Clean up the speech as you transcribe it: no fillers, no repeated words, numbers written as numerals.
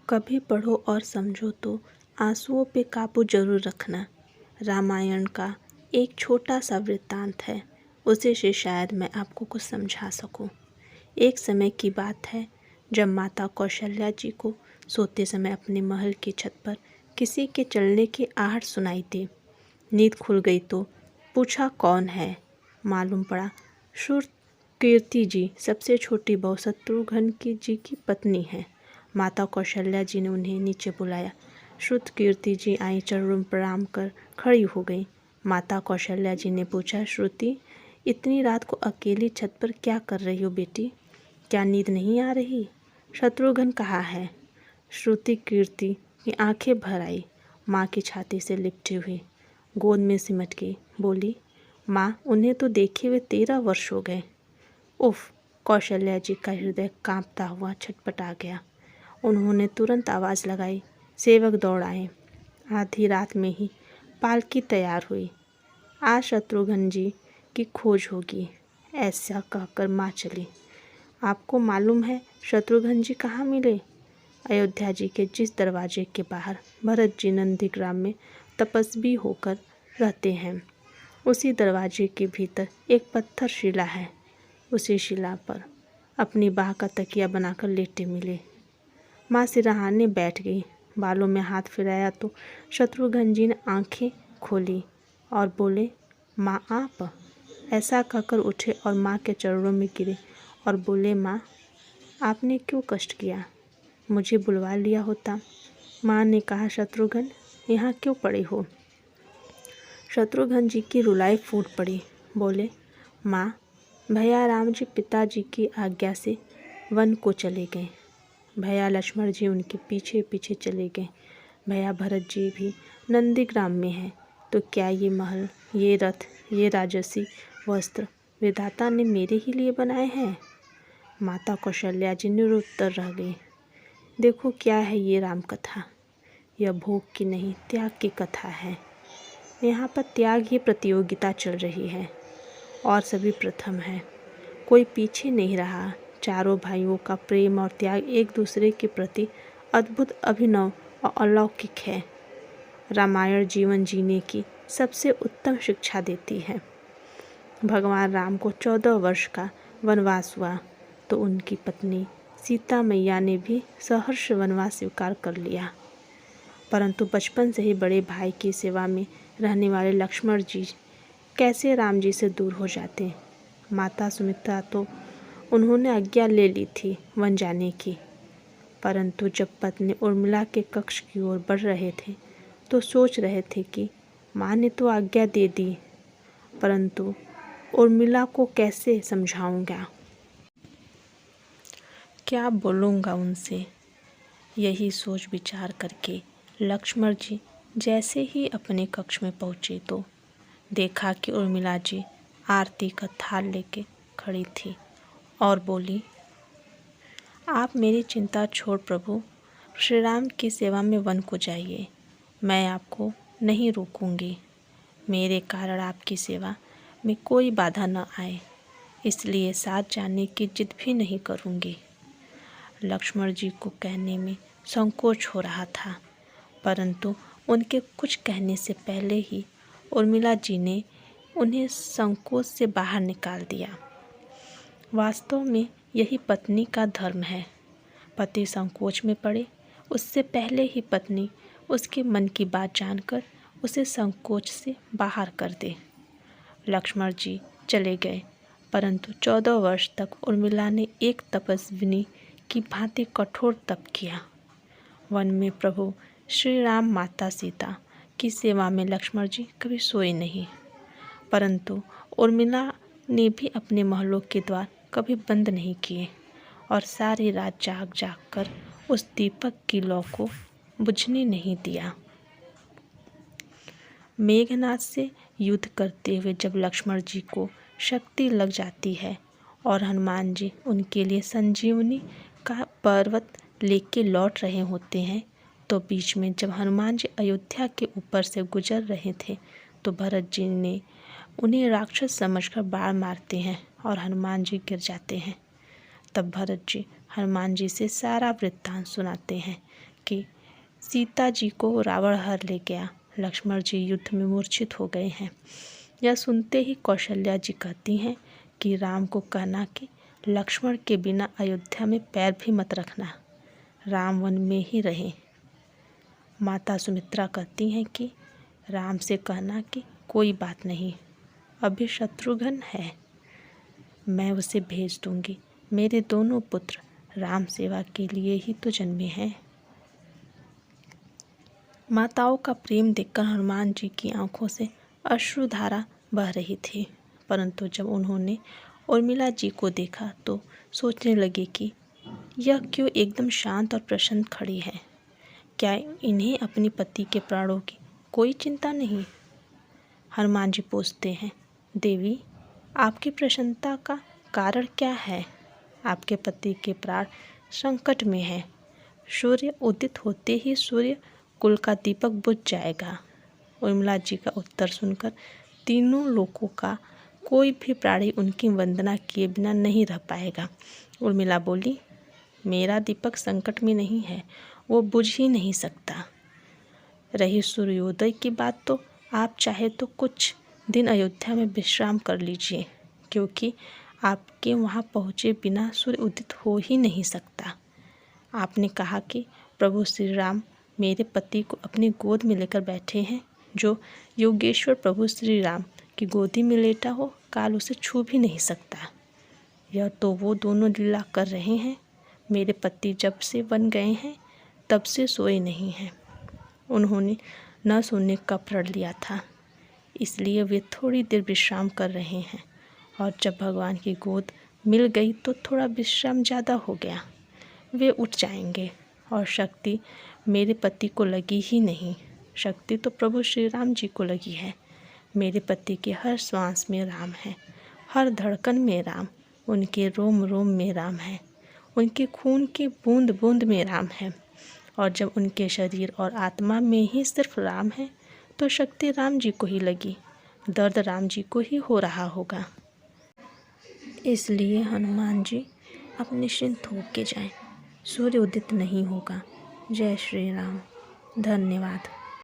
कभी पढ़ो और समझो तो आंसुओं पे काबू जरूर रखना। रामायण का एक छोटा सा वृत्तांत है, उसे से शायद मैं आपको कुछ समझा सकूं। एक समय की बात है जब माता कौशल्या जी को सोते समय अपने महल की छत पर किसी के चलने की आहट सुनाई दी। नींद खुल गई तो पूछा कौन है। मालूम पड़ा श्रुतकीर्ति जी सबसे छोटी बहू शत्रुघ्न जी की पत्नी है। माता कौशल्या जी ने उन्हें नीचे बुलाया। श्रुतकीर्ति जी आई, चरणों में प्रणाम कर खड़ी हो गई। माता कौशल्या जी ने पूछा, श्रुति इतनी रात को अकेली छत पर क्या कर रही हो बेटी? क्या नींद नहीं आ रही? शत्रुघ्न कहाँ है? श्रुतकीर्ति की आंखें भर आई, माँ की छाती से लिपटी हुई गोद में सिमट गई। बोली, माँ उन्हें तो देखे हुए 13 वर्ष हो गए। उफ! कौशल्या जी का हृदय कांपता हुआ छटपटा गया। उन्होंने तुरंत आवाज़ लगाई, सेवक दौड़ आए। आधी रात में ही पालकी तैयार हुई। आज शत्रुघ्न जी की खोज होगी, ऐसा कहकर माँ चली। आपको मालूम है शत्रुघ्न जी कहाँ मिले? अयोध्या जी के जिस दरवाजे के बाहर भरत जी नंदीग्राम में तपस्वी होकर रहते हैं, उसी दरवाजे के भीतर एक पत्थर शिला है। उसी शिला पर अपनी बाह का तकिया बनाकर लेटे मिले। माँ सिरहाने बैठ गई। बालों में हाथ फिराया तो शत्रुघ्न जी ने आंखें खोली और बोले, माँ आप? ऐसा कहकर उठे और माँ के चरणों में गिरे और बोले, माँ आपने क्यों कष्ट किया? मुझे बुलवा लिया होता। माँ ने कहा, शत्रुघ्न यहाँ क्यों पड़े हो? शत्रुघ्न जी की रुलाई फूट पड़ी। बोले, माँ भैया राम जी पिताजी की आज्ञा से वन को चले गए। भैया लक्ष्मण जी उनके पीछे पीछे चले गए। भैया भरत जी भी नंदीग्राम में हैं। तो क्या ये महल, ये रथ, ये राजसी वस्त्र विधाता ने मेरे ही लिए बनाए हैं? माता कौशल्या जी निरुत्तर रह गई। देखो क्या है ये राम कथा, यह भोग की नहीं त्याग की कथा है। यहाँ पर त्याग ही प्रतियोगिता चल रही है और सभी प्रथम है, कोई पीछे नहीं रहा। चारों भाइयों का प्रेम और त्याग एक दूसरे के प्रति अद्भुत, अभिनव और अलौकिक है। रामायण जीवन जीने की सबसे उत्तम शिक्षा देती है। भगवान राम को 14 वर्ष का वनवास हुआ तो उनकी पत्नी सीता मैया ने भी सहर्ष वनवास स्वीकार कर लिया। परंतु बचपन से ही बड़े भाई की सेवा में रहने वाले लक्ष्मण जी कैसे राम जी से दूर हो जाते? माता सुमित्रा तो उन्होंने आज्ञा ले ली थी वन जाने की, परंतु जब पत्नी उर्मिला के कक्ष की ओर बढ़ रहे थे तो सोच रहे थे कि माँ ने तो आज्ञा दे दी, परंतु उर्मिला को कैसे समझाऊंगा, क्या बोलूँगा उनसे। यही सोच विचार करके लक्ष्मण जी जैसे ही अपने कक्ष में पहुँचे तो देखा कि उर्मिला जी आरती का थाल लेके खड़ी थी और बोली, आप मेरी चिंता छोड़ प्रभु श्री राम की सेवा में वन को जाइए। मैं आपको नहीं रोकूंगी। मेरे कारण आपकी सेवा में कोई बाधा न आए, इसलिए साथ जाने की जिद भी नहीं करूंगी। लक्ष्मण जी को कहने में संकोच हो रहा था, परंतु उनके कुछ कहने से पहले ही उर्मिला जी ने उन्हें संकोच से बाहर निकाल दिया। वास्तव में यही पत्नी का धर्म है। पति संकोच में पड़े उससे पहले ही पत्नी उसके मन की बात जानकर उसे संकोच से बाहर कर दे। लक्ष्मण जी चले गए, परंतु 14 वर्ष तक उर्मिला ने एक तपस्विनी की भांति कठोर तप किया। वन में प्रभु श्री राम माता सीता की सेवा में लक्ष्मण जी कभी सोए नहीं, परंतु उर्मिला ने भी अपने महलों के द्वार कभी बंद नहीं किए और सारी रात जाग जाग कर उस दीपक की लौ को बुझने नहीं दिया। मेघनाद से युद्ध करते हुए जब लक्ष्मण जी को शक्ति लग जाती है और हनुमान जी उनके लिए संजीवनी का पर्वत लेके लौट रहे होते हैं, तो बीच में जब हनुमान जी अयोध्या के ऊपर से गुजर रहे थे तो भरत जी ने उन्हें राक्षस समझकर बाण मारते हैं और हनुमान जी गिर जाते हैं। तब भरत जी हनुमान जी से सारा वृत्तांत सुनाते हैं कि सीता जी को रावण हर ले गया, लक्ष्मण जी युद्ध में मूर्छित हो गए हैं। यह सुनते ही कौशल्या जी कहती हैं कि राम को कहना कि लक्ष्मण के बिना अयोध्या में पैर भी मत रखना, राम वन में ही रहें। माता सुमित्रा कहती हैं कि राम से कहना कि कोई बात नहीं, अभी शत्रुघ्न है, मैं उसे भेज दूंगी, मेरे दोनों पुत्र राम सेवा के लिए ही तो जन्मे हैं। माताओं का प्रेम देखकर हनुमान जी की आंखों से अश्रुधारा बह रही थी, परंतु जब उन्होंने उर्मिला जी को देखा तो सोचने लगे कि यह क्यों एकदम शांत और प्रसन्न खड़ी है। क्या इन्हें अपने पति के प्राणों की कोई चिंता नहीं? हनुमान जी पूछते हैं, देवी आपकी प्रसन्नता का कारण क्या है? आपके पति के प्राण संकट में हैं। सूर्य उदित होते ही सूर्य कुल का दीपक बुझ जाएगा। उर्मिला जी का उत्तर सुनकर तीनों लोकों का कोई भी प्राणी उनकी वंदना किए बिना नहीं रह पाएगा। उर्मिला बोली, मेरा दीपक संकट में नहीं है, वो बुझ ही नहीं सकता। रही सूर्योदय की बात, तो आप चाहे तो कुछ दिन अयोध्या में विश्राम कर लीजिए, क्योंकि आपके वहाँ पहुँचे बिना सूर्य उदित हो ही नहीं सकता। आपने कहा कि प्रभु श्री राम मेरे पति को अपनी गोद में लेकर बैठे हैं। जो योगेश्वर प्रभु श्री राम की गोदी में लेटा हो, काल उसे छू भी नहीं सकता। यह तो वो दोनों लीला कर रहे हैं। मेरे पति जब से बन गए हैं तब से सोए नहीं हैं। उन्होंने न सोने का प्रण लिया था, इसलिए वे थोड़ी देर विश्राम कर रहे हैं, और जब भगवान की गोद मिल गई तो थोड़ा विश्राम ज़्यादा हो गया। वे उठ जाएंगे, और शक्ति मेरे पति को लगी ही नहीं, शक्ति तो प्रभु श्री राम जी को लगी है। मेरे पति के हर श्वास में राम है, हर धड़कन में राम, उनके रोम रोम में राम है, उनके खून की बूंद बूंद में राम है। और जब उनके शरीर और आत्मा में ही सिर्फ राम है, तो शक्ति राम जी को ही लगी, दर्द राम जी को ही हो रहा होगा। इसलिए हनुमान जी अब निश्चिंत होके जाएं, सूर्य उदित नहीं होगा। जय श्री राम। धन्यवाद।